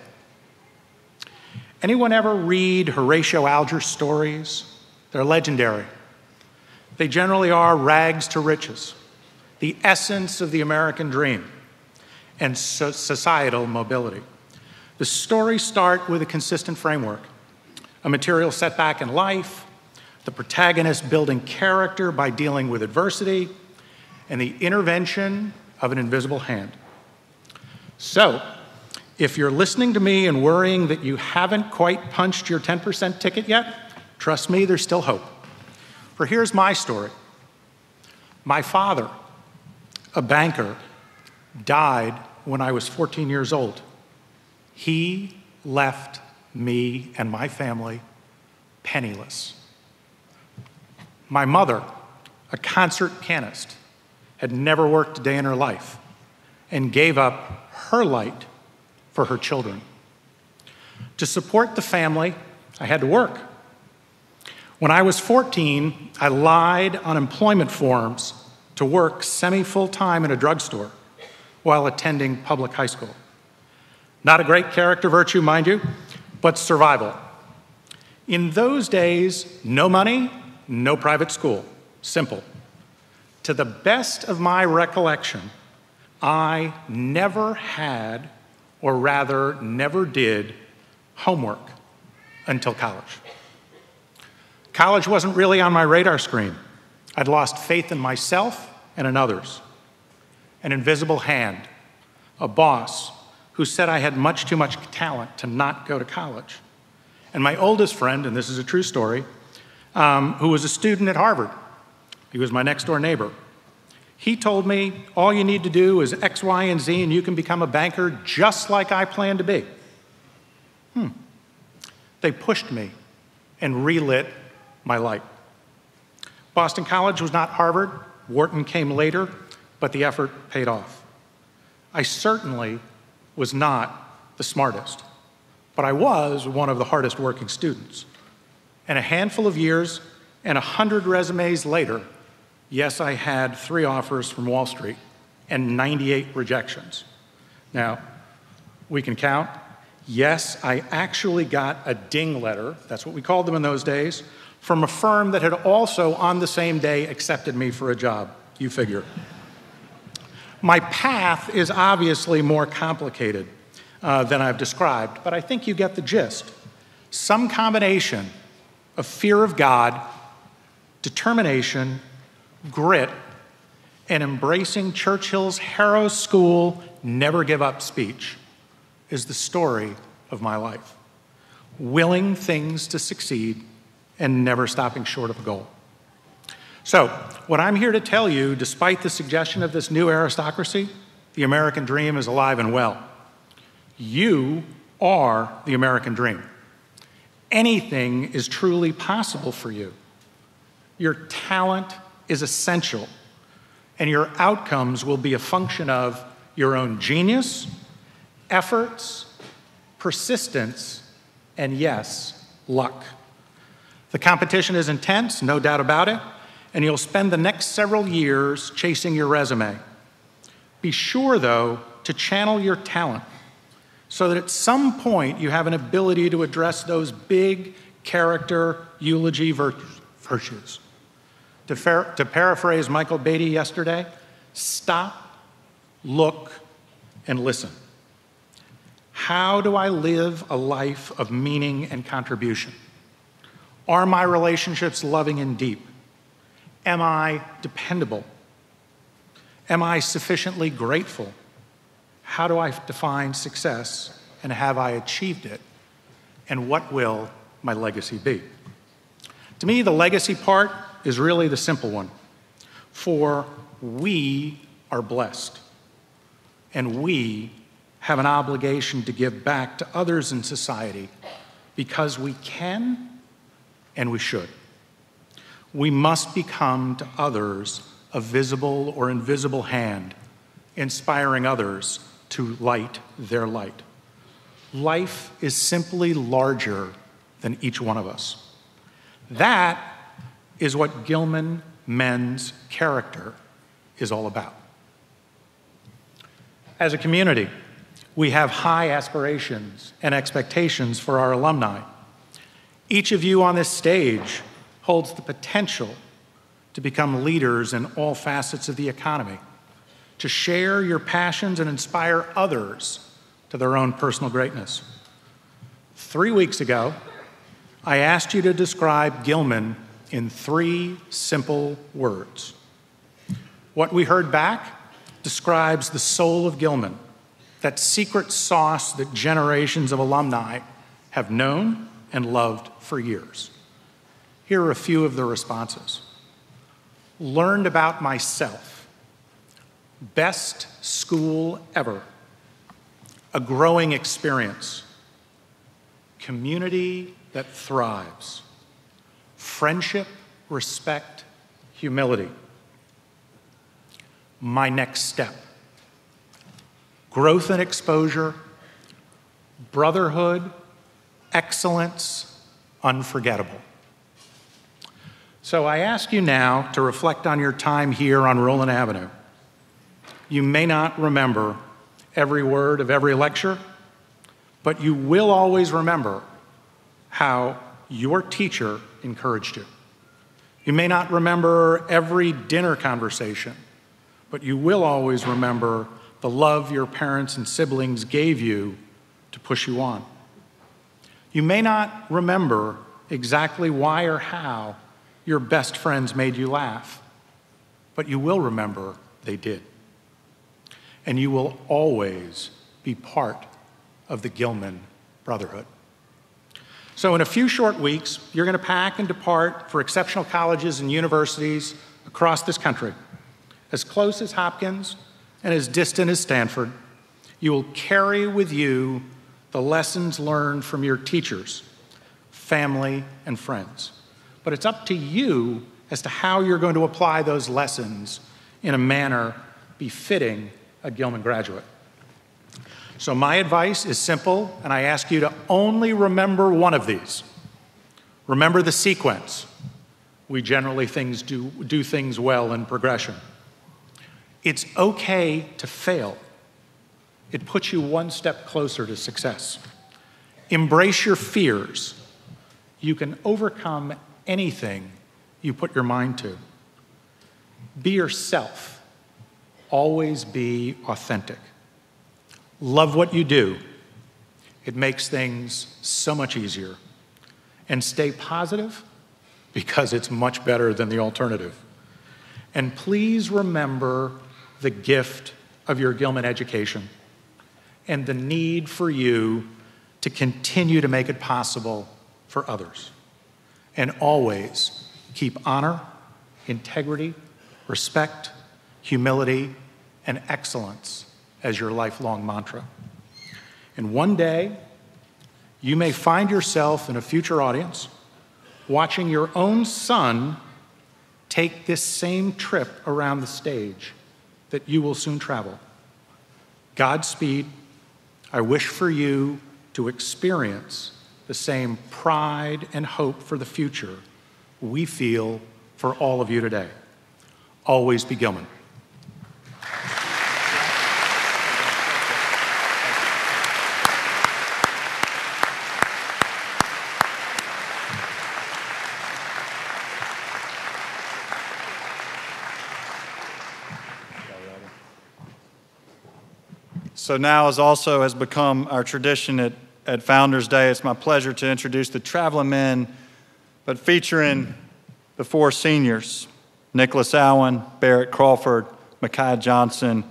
Anyone ever read Horatio Alger's stories? They're legendary. They generally are rags to riches, the essence of the American dream and societal mobility. The stories start with a consistent framework, a material setback in life, the protagonist building character by dealing with adversity, and the intervention of an invisible hand. So, if you're listening to me and worrying that you haven't quite punched your 10% ticket yet, trust me, there's still hope. For here's my story. My father, a banker, died when I was 14 years old. He left me and my family penniless. My mother, a concert pianist, had never worked a day in her life and gave up her light for her children. To support the family, I had to work. When I was 14, I lied on employment forms to work semi-full-time in a drugstore while attending public high school. Not a great character virtue, mind you, but survival. In those days, no money, no private school. Simple. To the best of my recollection, I never had, or rather never did, homework until college. College wasn't really on my radar screen. I'd lost faith in myself and in others. An invisible hand, a boss who said I had much too much talent to not go to college. And my oldest friend, and this is a true story, who was a student at Harvard. He was my next door neighbor. He told me, all you need to do is X, Y, and Z, and you can become a banker just like I plan to be. They pushed me and relit my light. Boston College was not Harvard. Wharton came later, but the effort paid off. I certainly was not the smartest, but I was one of the hardest working students. And a handful of years and 100 resumes later, yes, I had 3 offers from Wall Street and 98 rejections. Now, we can count. Yes, I actually got a ding letter, that's what we called them in those days, from a firm that had also on the same day accepted me for a job. You figure. My path is obviously more complicated than I've described, but I think you get the gist. Some combination of fear of God, determination, grit, and embracing Churchill's Harrow School never give up speech is the story of my life. Willing things to succeed and never stopping short of a goal. So, what I'm here to tell you, despite the suggestion of this new aristocracy, the American dream is alive and well. You are the American dream. Anything is truly possible for you. Your talent is essential, and your outcomes will be a function of your own genius, efforts, persistence, and yes, luck. The competition is intense, no doubt about it, and you'll spend the next several years chasing your resume. Be sure, though, to channel your talent so that at some point you have an ability to address those big character eulogy virtues. To paraphrase Michael Beatty yesterday, stop, look, and listen. How do I live a life of meaning and contribution? Are my relationships loving and deep? Am I dependable? Am I sufficiently grateful? How do I define success, and have I achieved it? And what will my legacy be? To me, the legacy part is really the simple one. For we are blessed, and we have an obligation to give back to others in society because we can and we should. We must become to others a visible or invisible hand, inspiring others to light their light. Life is simply larger than each one of us. That is what Gilman men's character is all about. As a community, we have high aspirations and expectations for our alumni. Each of you on this stage holds the potential to become leaders in all facets of the economy, to share your passions and inspire others to their own personal greatness. 3 weeks ago, I asked you to describe Gilman in 3 simple words. What we heard back describes the soul of Gilman, that secret sauce that generations of alumni have known and loved for years. Here are a few of the responses. Learned about myself. Best school ever. A growing experience. Community that thrives. Friendship, respect, humility. My next step. Growth and exposure, brotherhood, excellence, unforgettable. So I ask you now to reflect on your time here on Roland Avenue. You may not remember every word of every lecture, but you will always remember how your teacher encouraged you. You may not remember every dinner conversation, but you will always remember the love your parents and siblings gave you to push you on. You may not remember exactly why or how your best friends made you laugh, but you will remember they did. And you will always be part of the Gilman Brotherhood. So in a few short weeks, you're going to pack and depart for exceptional colleges and universities across this country. As close as Hopkins and as distant as Stanford, you will carry with you the lessons learned from your teachers, family, and friends. But it's up to you as to how you're going to apply those lessons in a manner befitting a Gilman graduate. So my advice is simple, and I ask you to only remember one of these. Remember the sequence. We generally do things well in progression. It's okay to fail. It puts you one step closer to success. Embrace your fears. You can overcome anything you put your mind to. Be yourself. Always be authentic. Love what you do. It makes things so much easier. And stay positive because it's much better than the alternative. And please remember the gift of your Gilman education and the need for you to continue to make it possible for others. And always keep honor, integrity, respect, humility, and excellence as your lifelong mantra. And one day, you may find yourself in a future audience watching your own son take this same trip around the stage that you will soon travel. Godspeed. I wish for you to experience the same pride and hope for the future we feel for all of you today. Always be Gilman. So now, as also has become our tradition at Founders Day, it's my pleasure to introduce the traveling men, but featuring the four seniors, Nicholas Allen, Barrett Crawford, Micaiah Johnson,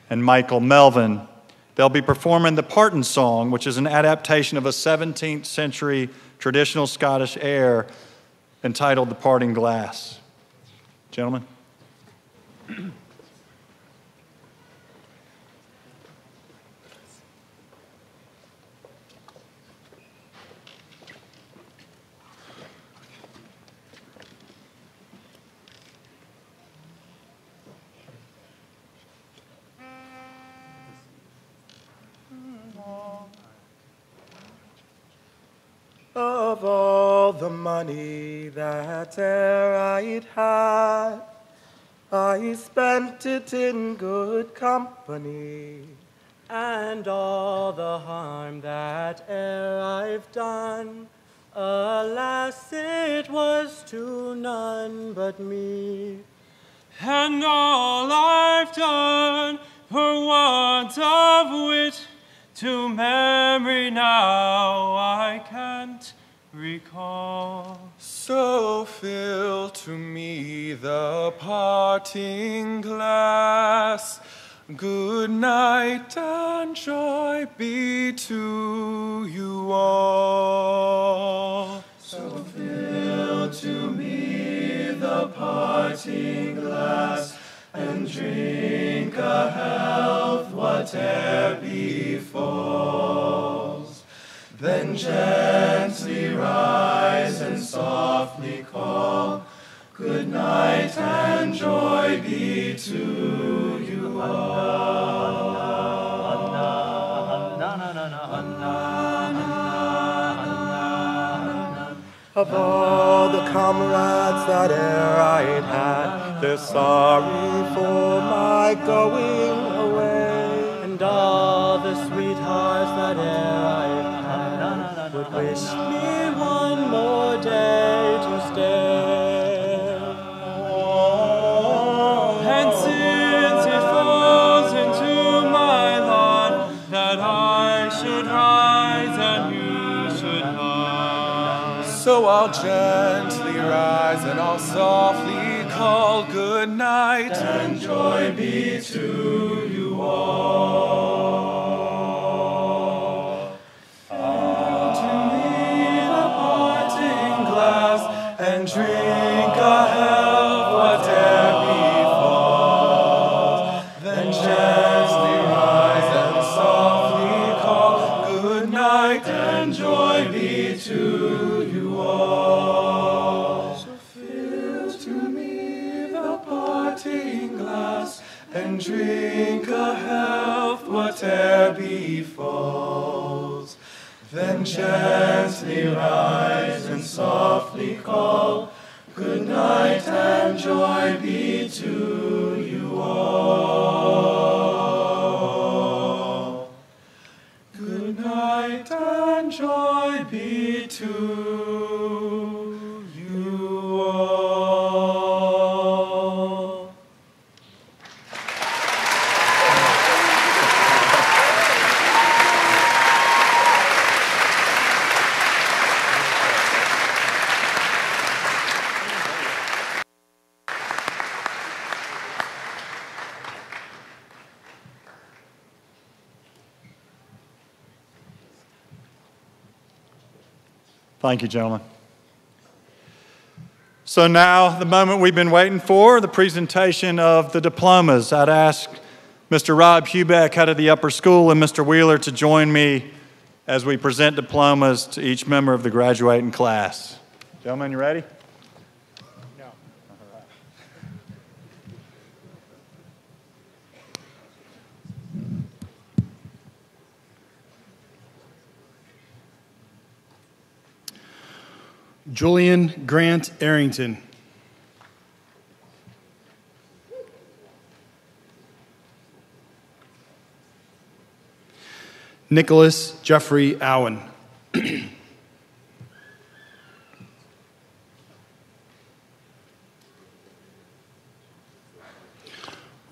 and Michael Melvin. They'll be performing the Parton Song, which is an adaptation of a 17th century traditional Scottish air entitled The Parting Glass. Gentlemen. Of all the money that e'er I'd had, I spent it in good company. And all the harm that e'er I've done, alas, it was to none but me. And all I've done, for want of wit, to memory now I can't recall. So fill to me the parting glass. Good night and joy be to you all. So fill to me the parting glass, and drink a health whate'er befalls. Then gently rise and softly call, good night and joy be to you all. Of all the comrades that e'er I'd had, they're sorry for my going away. And all the sweethearts that e'er I've had would wish me one more day to stay. And since it falls into my lot that I should rise and you should lie, So I'll gently rise and I'll softly call good night and joy be to you all. Fill to me the parting glass and drink a health whate'er befalls. Then gently rise and softly call good night and joy be to you all. So fill to me the parting glass and drink a health whate'er befalls. Then gently rise and softly call, good night and joy be to you all. Good night and joy be to you all. Thank you, gentlemen. So now, the moment we've been waiting for, the presentation of the diplomas. I'd ask Mr. Rob Hubeck, head of the upper school, and Mr. Wheeler to join me as we present diplomas to each member of the graduating class. Gentlemen, you ready? No. All right. Julian Grant Arrington. Nicholas Jeffrey Owen.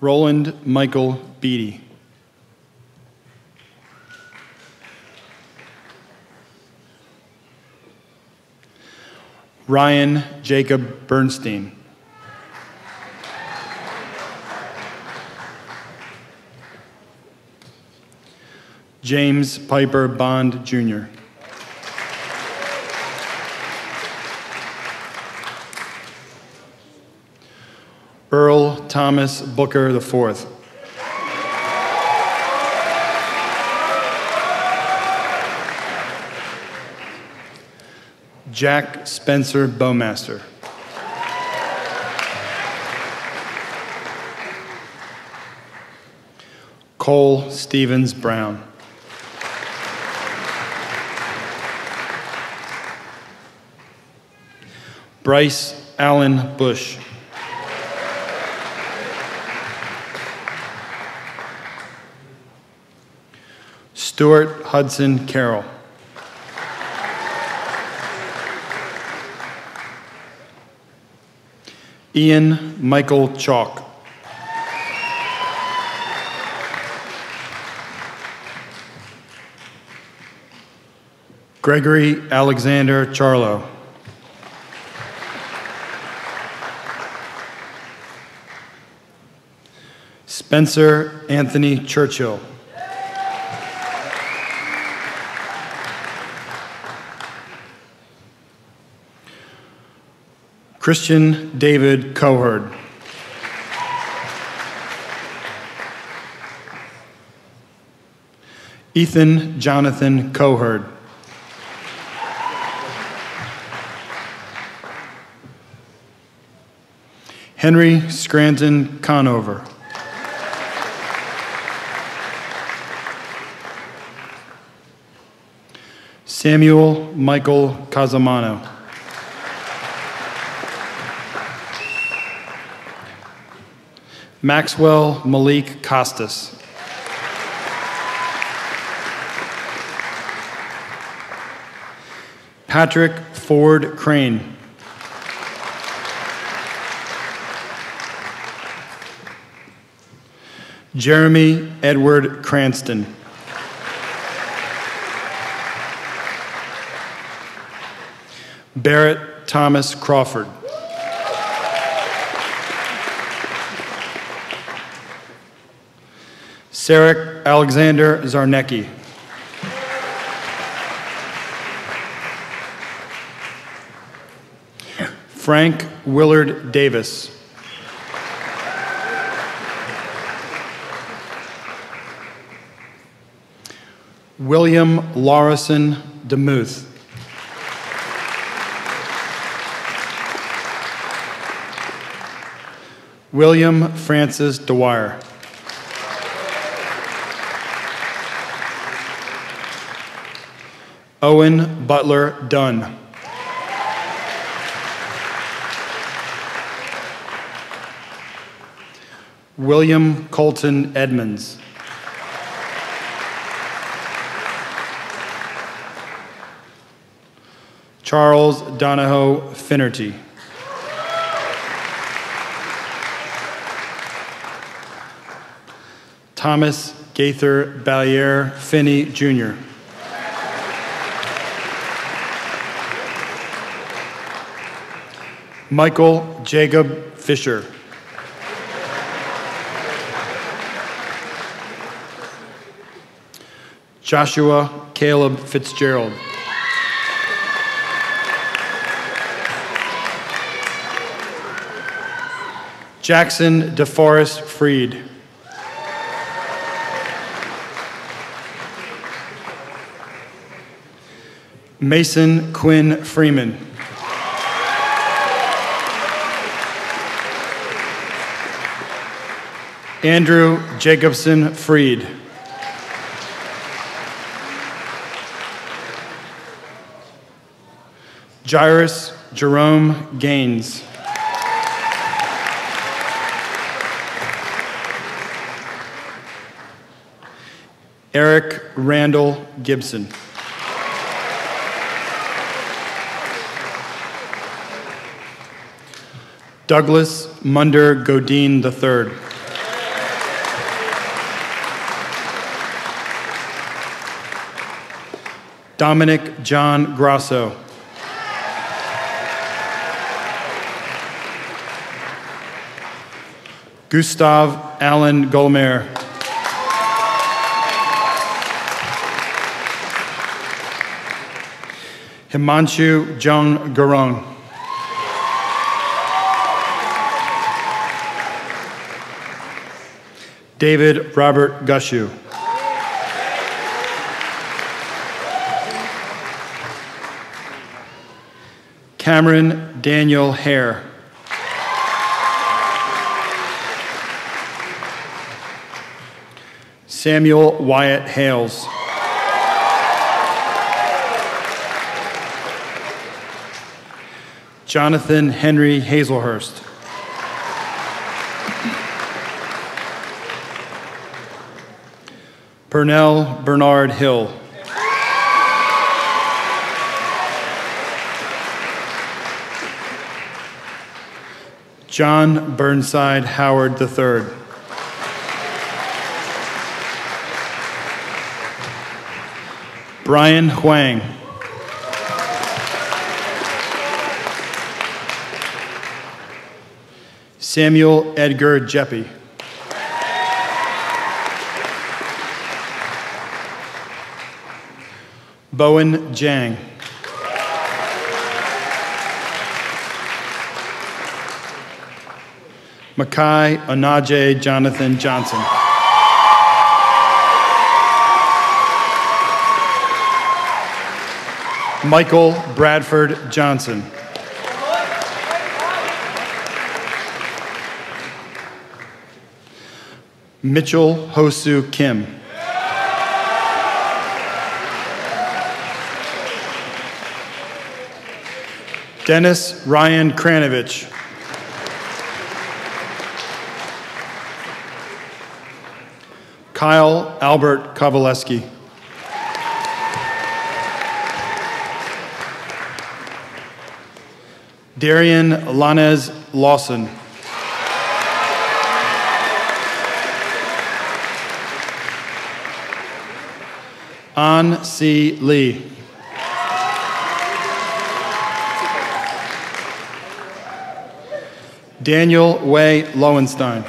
Roland Michael Beatty. Ryan Jacob Bernstein. James Piper Bond, Jr. Earl Thomas Booker IV. Jack Spencer Bowmaster. Cole Stevens Brown. Bryce Allen Bush. Stuart Hudson Carroll. Ian Michael Chalk. Gregory Alexander Charlo. Spencer Anthony Churchill. Christian David Coherd. Ethan Jonathan Coherd. Henry Scranton Conover. Samuel Michael Casamano. Maxwell Malik Costas. Patrick Ford Crane. Jeremy Edward Cranston. Barrett Thomas Crawford. Sarek Alexander Zarnecki. Frank Willard Davis. William Lawrison DeMuth. William Francis Dwyer. Owen Butler Dunn. William Colton Edmonds. Charles Donahoe Finnerty. Thomas Gaither Balliere Fini, Jr. Michael Jacob Fisher. Joshua Caleb Fitzgerald. Jackson DeForest Freed. Mason Quinn Freeman. Andrew Jacobson Freed. Jairus Jerome Gaines. Eric Randall Gibson. Douglas Munder Godine III. Dominic John Grosso. Gustav Allen Golmer. Himanshu Jung Garong. David Robert Gushu. Cameron Daniel Hare. Samuel Wyatt Hales. Jonathan Henry Hazelhurst. Pernell Bernard Hill. John Burnside Howard III. Brian Huang. Samuel Edgar Jeppy. Bowen Jang. Makai Onaje Jonathan Johnson. Michael Bradford Johnson. Mitchell Hosu Kim. Dennis Ryan Kranovich. Kyle Albert Kovaleski. Darian Lanez Lawson. An C. Lee. Daniel Way Lowenstein.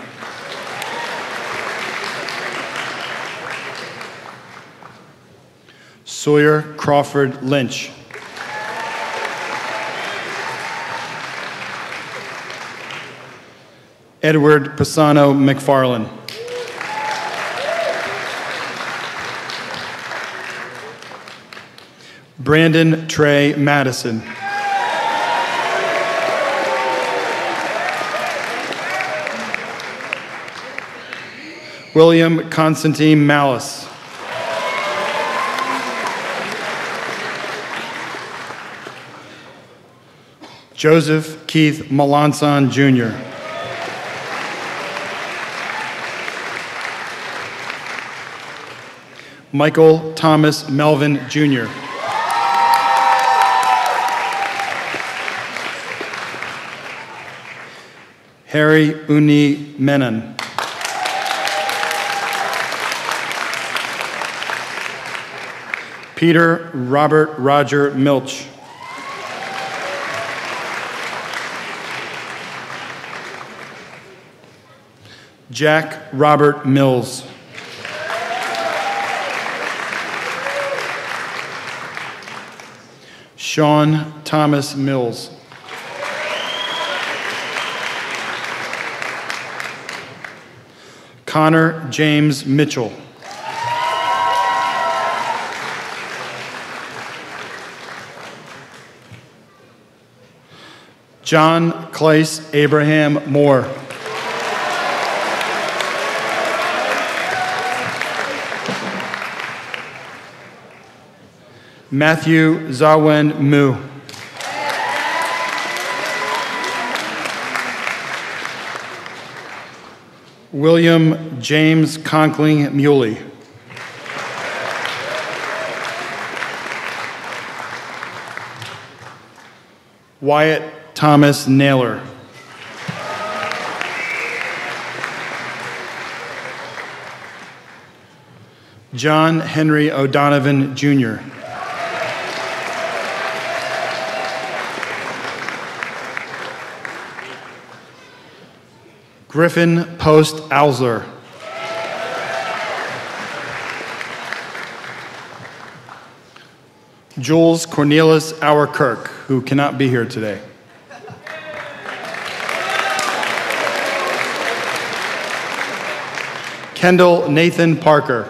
Sawyer Crawford Lynch. Edward Pisano McFarlane. Brandon Trey Madison. William Constantine Malice. Joseph Keith Melanson Jr. Michael Thomas Melvin Jr. Harry Uni Menon. Peter Robert Roger Milch. Jack Robert Mills. Sean Thomas Mills. Connor James Mitchell. John Clace Abraham Moore. Matthew Zawen Mu. William James Conkling Muley. Wyatt Thomas Naylor. John Henry O'Donovan, Jr. Griffin Post Owsler. Jules Cornelius Auerkirk, who cannot be here today. Kendall Nathan Parker.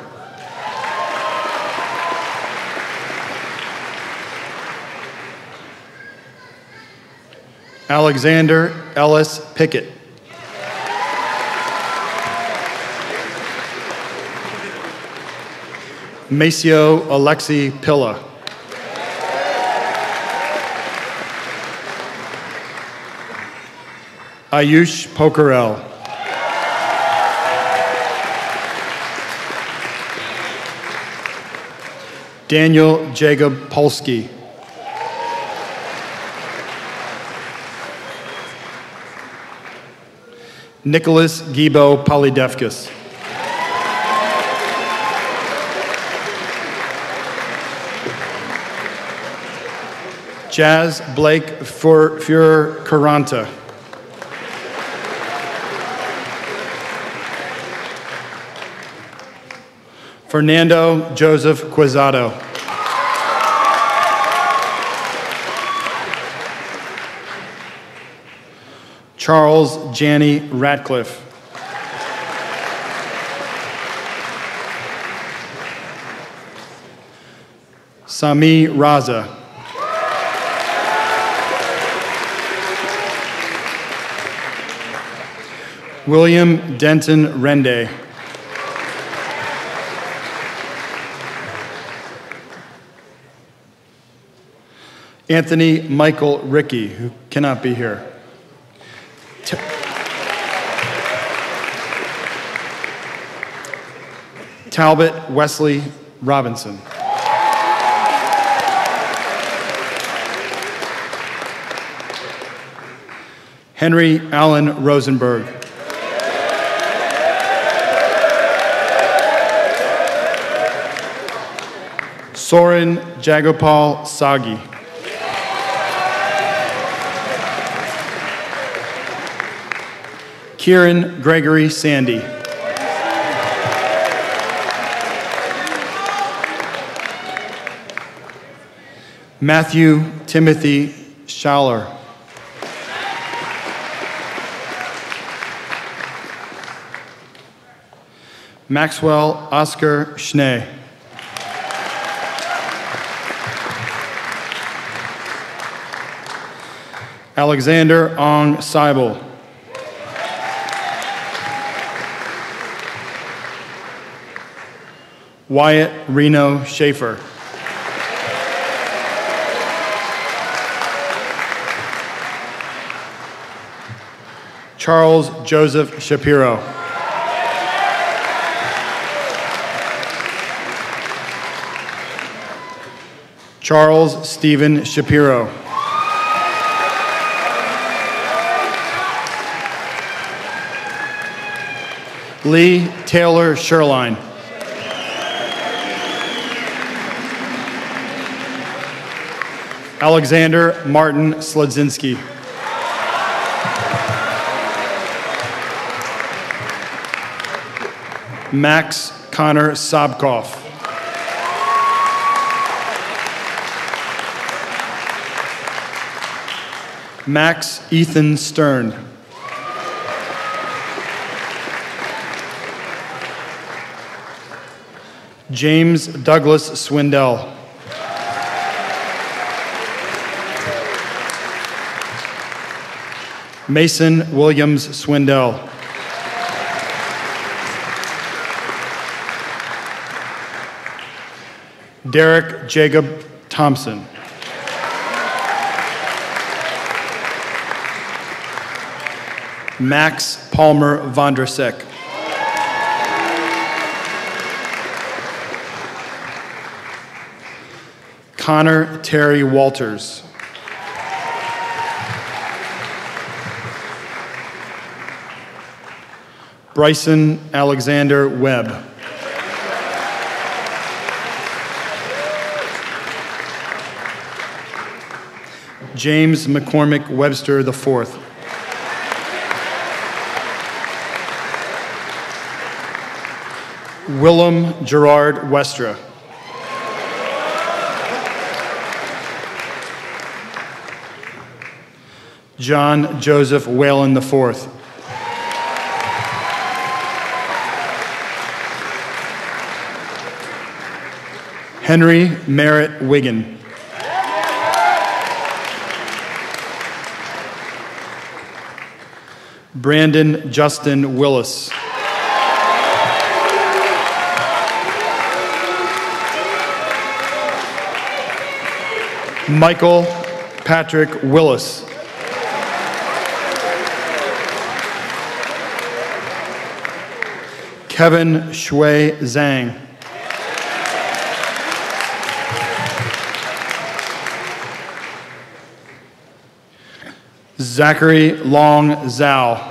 Alexander Ellis Pickett. Maceo Alexi Pilla. Ayush Pokarel. Daniel Jacob Polsky. Nicholas Gibo Polydefkis. Jazz Blake Fuhrer Caranta. Fernando Joseph Quezado. Charles Janney Ratcliffe. Sami Raza. William Denton Rende. Anthony Michael Rickey, who cannot be here. Talbot Wesley Robinson. Henry Allen Rosenberg. Soren Jagopal Sagi. Kieran Gregory Sandy. Matthew Timothy Schaller. Maxwell Oscar Schnee. Alexander Ong Seibel. Wyatt Reno Schaefer. Charles Joseph Shapiro. Charles Stephen Shapiro. Lee Taylor Sherline. Alexander Martin Sledzinski. Max Connor Sobkoff. Max Ethan Stern. James Douglas Swindell. Mason Williams Swindell. Derek Jacob Thompson. Max Palmer Vondrasek. Connor Terry Walters. Bryson Alexander Webb. James McCormick Webster IV. Willem Gerard Westra. John Joseph Whalen IV. Henry Merritt Wiggin. Brandon Justin Willis. Michael Patrick Willis. Kevin Shui Zhang. Zachary Long Zhao.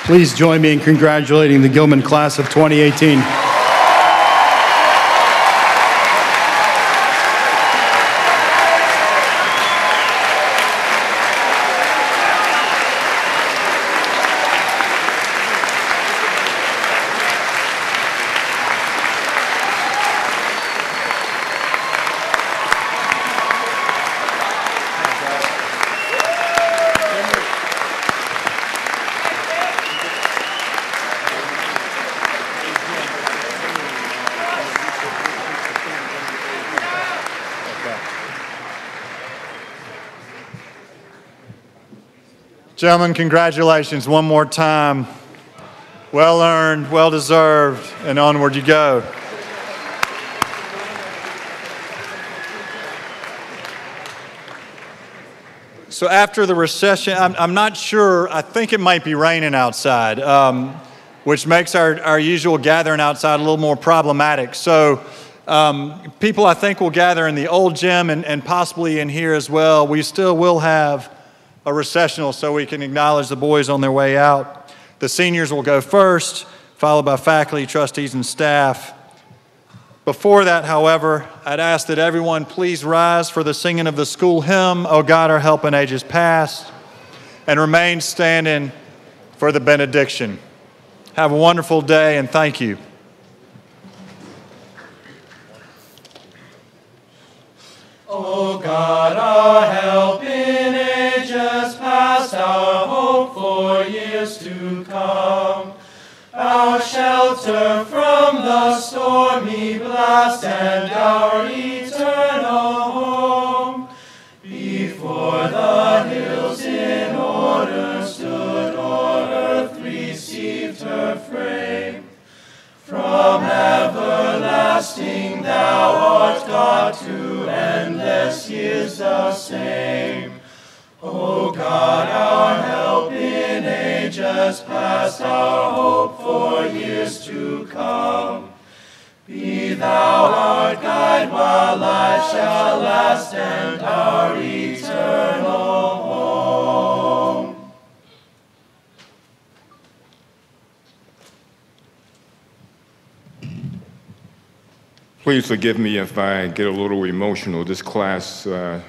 Please join me in congratulating the Gilman class of 2018. Gentlemen, congratulations one more time. Well earned, well deserved, and onward you go. So after the recession, I'm not sure, I think it might be raining outside, which makes our usual gathering outside a little more problematic. So people I think will gather in the old gym and possibly in here as well. We still will have a recessional so we can acknowledge the boys on their way out. The seniors will go first, followed by faculty, trustees, and staff. Before that, however, I'd ask that everyone please rise for the singing of the school hymn, O God, our help in ages past, and remain standing for the benediction. Have a wonderful day, and thank you. O God, our help in ages past, our hope for years to come, our shelter from the stormy blast, and our eternal home. Before the hills in order stood, or earth received her frame. From everlasting thou art God, to endless years the same. O God, our help in ages past, our hope for years to come. Be thou our guide while life shall last, and our eternal home. Please forgive me if I get a little emotional. This class is a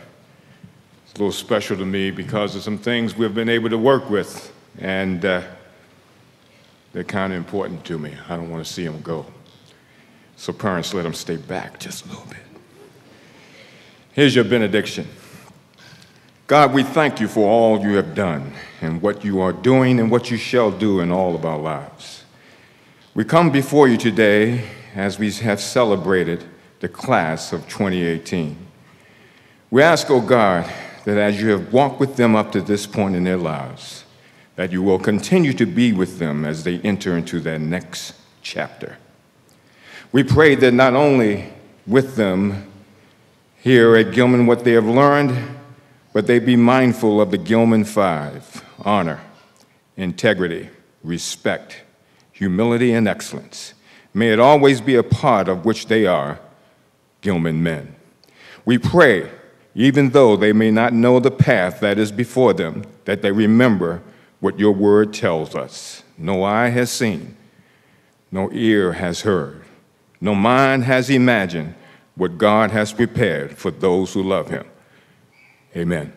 little special to me because of some things we've been able to work with, and they're kind of important to me. I don't want to see them go. So parents, let them stay back just a little bit. Here's your benediction. God, we thank you for all you have done and what you are doing and what you shall do in all of our lives. We come before you today as we have celebrated the class of 2018. We ask, oh God, that as you have walked with them up to this point in their lives, that you will continue to be with them as they enter into their next chapter. We pray that not only with them here at Gilman what they have learned, but they be mindful of the Gilman 5, honor, integrity, respect, humility, and excellence. May it always be a part of which they are Gilman men. We pray, even though they may not know the path that is before them, that they remember what your word tells us. No eye has seen, no ear has heard, no mind has imagined what God has prepared for those who love him. Amen.